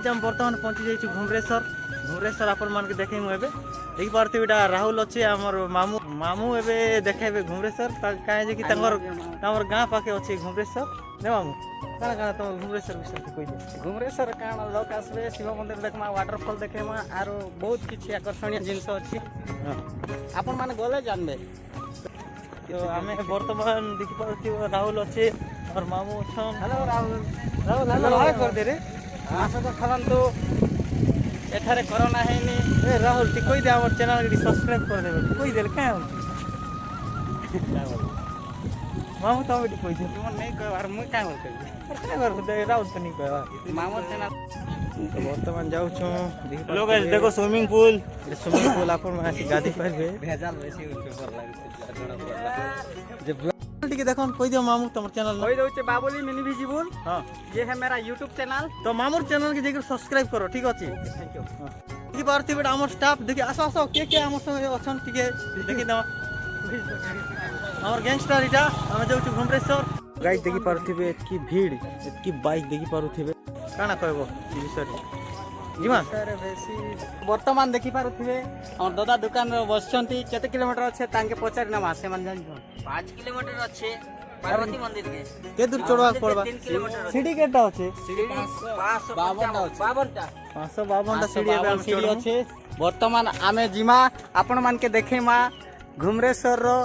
हम बर्तमान पहुँची जाइए घुमरेश्वर। घुमरेश्वर आपण मान के देखे मुझे देखी पार्थे बेटा राहुल अच्छे आमर मामू मामू एवं देखे घुमरेश्वर कहीं कि गाँ पाखे अच्छे घुमरेश्वर ने मामू कण कण तुम घुमरेश्वर विषय कह घुमरेश्वर कण लोक आसबे शिव मंदिर देखमा वाटरफॉल देखेमा आरो बहुत किसी आकर्षणीय जिनस अच्छी आपण माने गले जानबे। तो आम बर्तमान देखी पार्थ राहुल अच्छे और मामू अच्छा। हेलो राहुल। राहुल हेलो कर दे रे आस तो खालंतु एठारे कोरोना हैनी। ए राहुल टी कोई दे हमर चैनल के सब्सक्राइब कर देबे कोई देल का मामू तो बेटी कोई दे तुम नहीं कहवार मुई का होते क्या कर दे राहुल तो नहीं कहवा मामू चैनल। तो वर्तमान जाऊ छु लोग देखो स्विमिंग पूल आपन मासी गादी पर बे भेजाल बेसी ऊपर लागे जब टिके देखो कोई दियो मामू तुम चैनल कोई दउचे बाबुली मिनी विजिबल। हां ये है मेरा YouTube चैनल। तो मामूर चैनल के जेकर सब्सक्राइब करो ठीक अछि। Thank you. की पार्टी बेटा हमर स्टाफ देखि आसो आसो के हमर संगे अछन टिके देखि दमा हमर गैंगस्टर इटा हम जाऊ छु घुमरेश्वर। गाइस देखि पारुथिबे की भीड़ की बाइक देखि पारुथिबे काना कहबो ई विषय जीमा सर बेसी वर्तमान देखि पारुथिबे हमर दादा दुकान रे बसचंती केते किलोमीटर अच्छे तांके पचार ना मासे मन जान 5 किलोमीटर अच्छे पार्वती मंदिर के दूर चढ़वा पड़बा 3 किलोमीटर सीढ़ी केटा अछि सीढ़ी 552 टा 552 टा सीढ़ी हम सीढ़ी अच्छे। वर्तमान आमे जिमा आपण मान के देखेमा घुमरेश्वर रो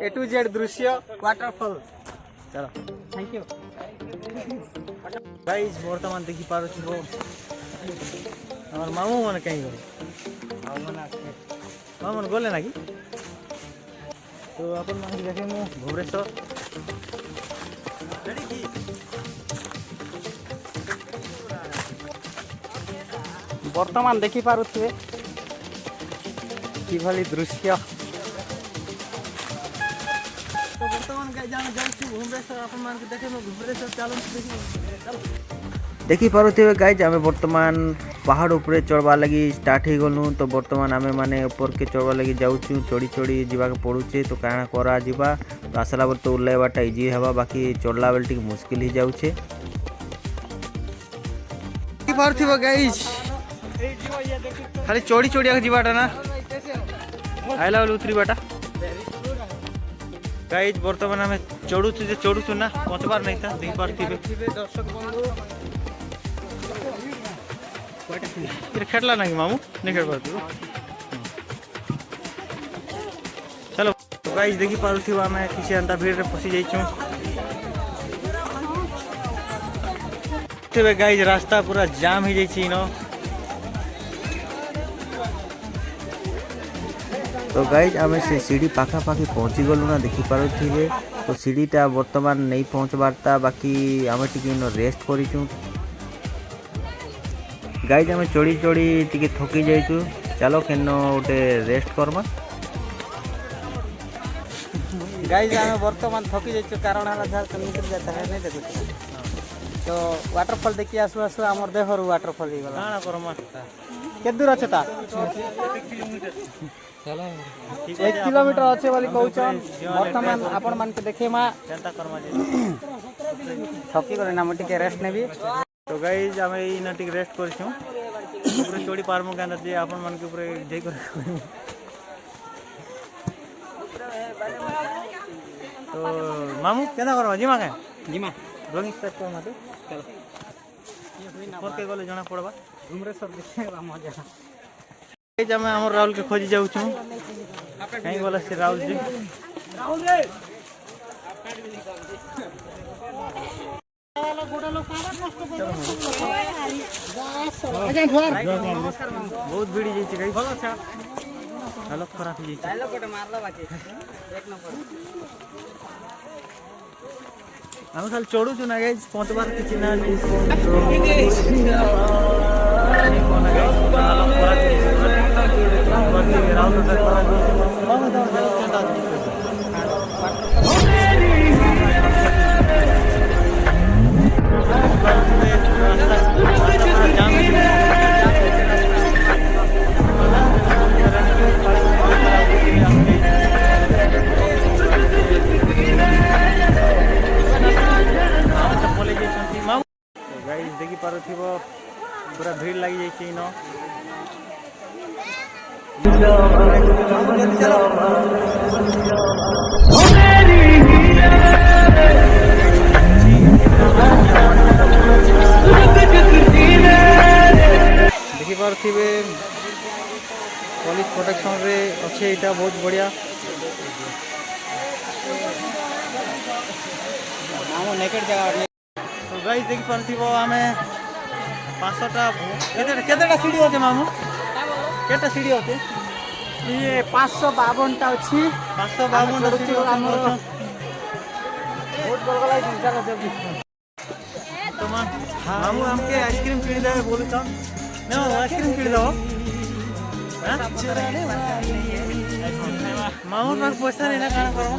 A to Z दृश्य वाटरफॉल। चलो थैंक यू गाइस वर्तमान देखि पारुथिबो हमर मामू मन कहीं गले मामू मन गले नाकी तो अपन मान देखे मु घुमरेश्वर रेडी की वर्तमान देखि पारुथिबे कि भली दृश्य। तो वर्तमान गाइस जाने जाऊ छु घुमरेश्वर अपन मान के देखे मु घुमरेश्वर चलो देखि चलो देखि पारुथिबे गाइस आमे वर्तमान पहाड़ ऊपर चढ़वा लगी स्टार्ट हो गलु। तो वर्तमान आमे माने ऊपर के चढ़वा लगी जाऊ छु चढ़ी चढ़ी जीवा के पड़ुचे तो काना करा जीवा तो आसला बेल तो उल्लेबाटा इजी हवा बाकी चढ़ला बेल टिक मुश्किल ही जाऊ छे। देखि पारुथिबे गाइस खाली चढ़ी चढ़िया जीवाटा ना आइला बेल उतरी बाटा गाइस वर्तमान आमे चढ़ू छु ना पहुंचबार नहीं था देखि पारुथिबे दर्शक बंधु खेला ना कि मामू नहीं खेल पाते चलो गाइस देखी पारुथिबो आमे किसी अंता भीड़ रे फसी जाइछु तेबे गाइस रास्ता पूरा जाम ही जाइछि नो। तो गाइस आमे से सीढ़ी पाखा पाखी पहुंची गलु ना देखि पारुथिबे तो सीढ़ीटा वर्तमान नहीं पहुंचबारता बाकी आमे टिके नो रेस्ट करिछु गाइस आमे चढ़ी चढ़ी टिके थकी जाइछु चलो केनो उटे रेस्ट करमा। गाइस आमे वर्तमान थकी जाइछु कारण हला झाल निकल जाता है नहीं देखो तो वाटरफॉल देखि आसु आसु हमर देहर वाटरफॉल ही गला काना करमा के दूर अछि ता चलो 1 किलोमीटर अछि बोली कहउछन। वर्तमान आपण मान के देखेमा चिंता करमा थकी गले ना मटी के रेस्ट नेबी। तो गाइस आमे इ नटिक रेस्ट करछु ऊपर चोड़ी पारमु कांदा जे आपन मन के ऊपर जय कर तो मामू केना करबा जिमा के जिमा ड्राइंग स्टार्ट कर माते चलो ये हुई ना ऊपर के गले जणा पड़बा घुमरेश्वर देखेबा मजा। गाइस आमे हमर राहुल के खोजी जाउ छु कहीं बोला से राहुल जी रे बहुत भीड़ जाइछि गाइस भलो छ हालत खराब हो जाइछि डायलॉग कोटे मारला बाकी एक नंबर हम खाली चढ़ू छु ना गाइस पहुंचबार किछि ना देखी पारुथिबो पूरा भीड़ लगी जाइए इन देखी पारे पुलिस प्रोटेक्शन रे अच्छे यहाँ बहुत बढ़िया नेकेड जगह तो गाइस देखी पारे आम 500टा केतेटा सीढ़ी अच्छे मामू केटा सीढ़ी अच्छे ये 552टा अच्छी 552टा सीढ़ी तो मामू हमके आइसक्रीम किणी देवे बोलू छन न आइसक्रीम किणी दो मामू पास पैसा नहीं ना काना करो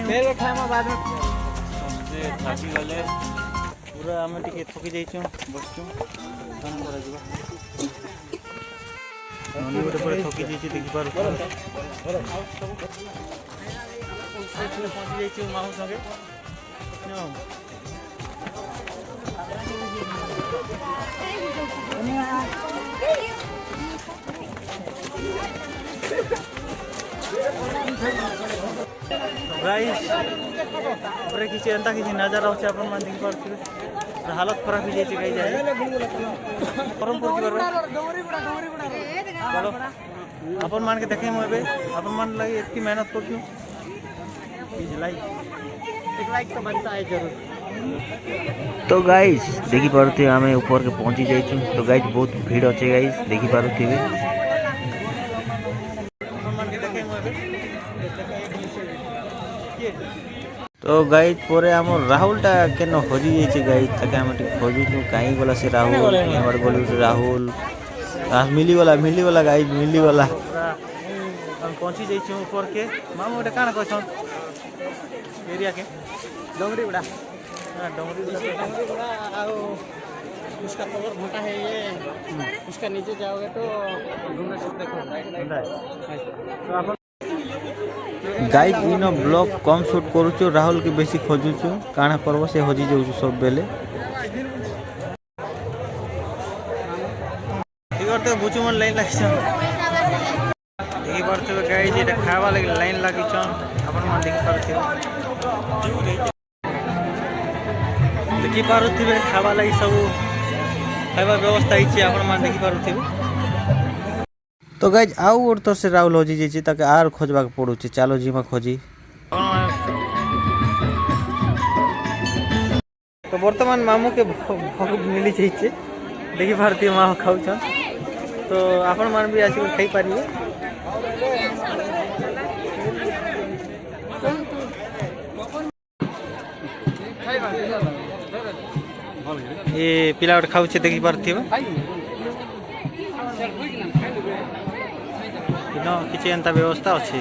मेरे खामा बाद में थाकी गले पूरा आम टे थकी जाइछू बसचू काम करा जिबा ननी गोटे पूरा थकी जाइछी देखि पारु पहुंची जाइछू मामू संगे गाइस पूरे किसी एंता किसी नजारा होचे अपन मान देखि पारथिबे हालत खराब हो जाइछे गाइस जाय परमपुर की बार चलो अपन मान के देखे मो एबे अपन मान लगे इतनी मेहनत करछु एक लाइक तो बनता है जरूर तो गाइस देखि पारथि आमे ऊपर के पहुंची जाइछु तो गाइस बहुत भीड़ अच्छे गाइस देखि पारथिबे तो गाइस पोरे हम राहुलटा केन हजी जाइछे गाइस ताके हम टी खोजुछु काई गला से राहुल हमर गोलू राहुल मिली वाला गाइस मिली वाला हम पहुंची जाइछु ऊपर के मामू ओटा काना कहछन एरिया के डोंगरी बड़ा डोंगरी उसका कवर मोटा है ये उसका नीचे जाओगे तो घूमना सकते हो गाइस इन ब्लॉग कम शूट करूछु राहुल के बेसी खोजुछु काना करबो से हजी जाउछु सब बेले ठीक तो बुचु मन लाइन लागिछ देखि परथे गाइस एटा खावा लागि लाइन लागिछ अपन मन देखि परथे देखि पारुथिबे खावा लागि सब खाଇବା व्यवस्था हिची अपन मन देखि पारुथिबे तो गाइज आउ और तो से राहुल हजी जाइए ताके आर खोजबा के पड़ुचे चलो जीमा खोजी तो वर्तमान मामू के भोग मिली जाइए देखी भारतीय मामू खाऊन तो आपण मान भी आसिक खाई पारिए ये पिला गोटे खाऊचे देखी पारथिबे किसी एंता व्यवस्था अच्छी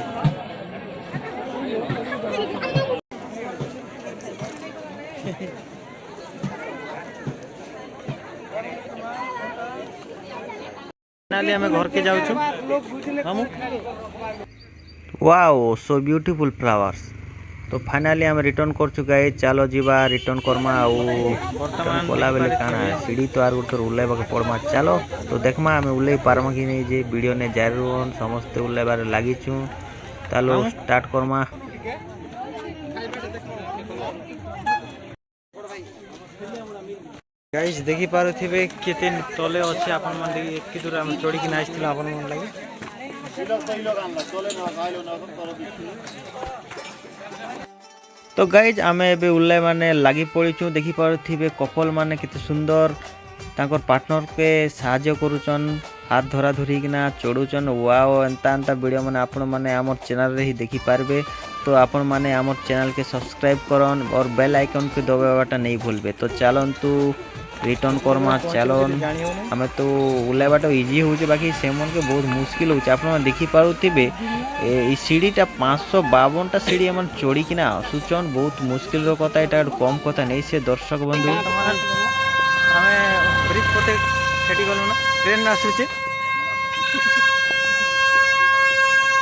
हमें घर के जाऊँ वाओ सो ब्यूटीफुल फ्लावर्स तो फाइनली हम रिटर्न कर चुका है चलो जीवा रिटर्न करमा बर्तमान बोला बेले काना सीढ़ी तो आर गोटे उल्लेबा के पड़मा चलो तो देखमा आम उल्ले पारमा कि नहीं जे वीडियो ने जारी रहन समस्ते उल्लेबार लागिछु चलो स्टार्ट करमा गाइस देखि पारुथिबे केते तले अछि आपन मन देखि एकी दूर हम चोड़ी कि नाचथिल आपन मन लागि तो गाइज आमे एबे उल्ले माने लागी पड़ीछु देखि पारुथिबे कपल माने केते सुंदर तांकर पार्टनर के सहाय्य करूचन हाथ धरा धरी किना चढ़ुचन वाओ एंता एंता वीडियो माने आपण माने हमर चैनल रे ही देखि पारबे तो आपण माने हमर चैनल के सब्सक्राइब करन और बेल आइकन के दबावाटा नहीं भूलबे तो चलंतु रिटर्न करमा चलन हमें तो उल्लेबाटा इजी हो बाकी से मन के बहुत मुश्किल हो आप देखी पारुथिबे ए सीढ़ीटा 552टा सीढ़ी हम चढ़ी किना आसुचन बहुत मुश्किल कथा यहाँ कम कथा नहीं से दर्शक बंधु हमें ब्रिज पटे सेठी गलु ना ट्रेन आसुचे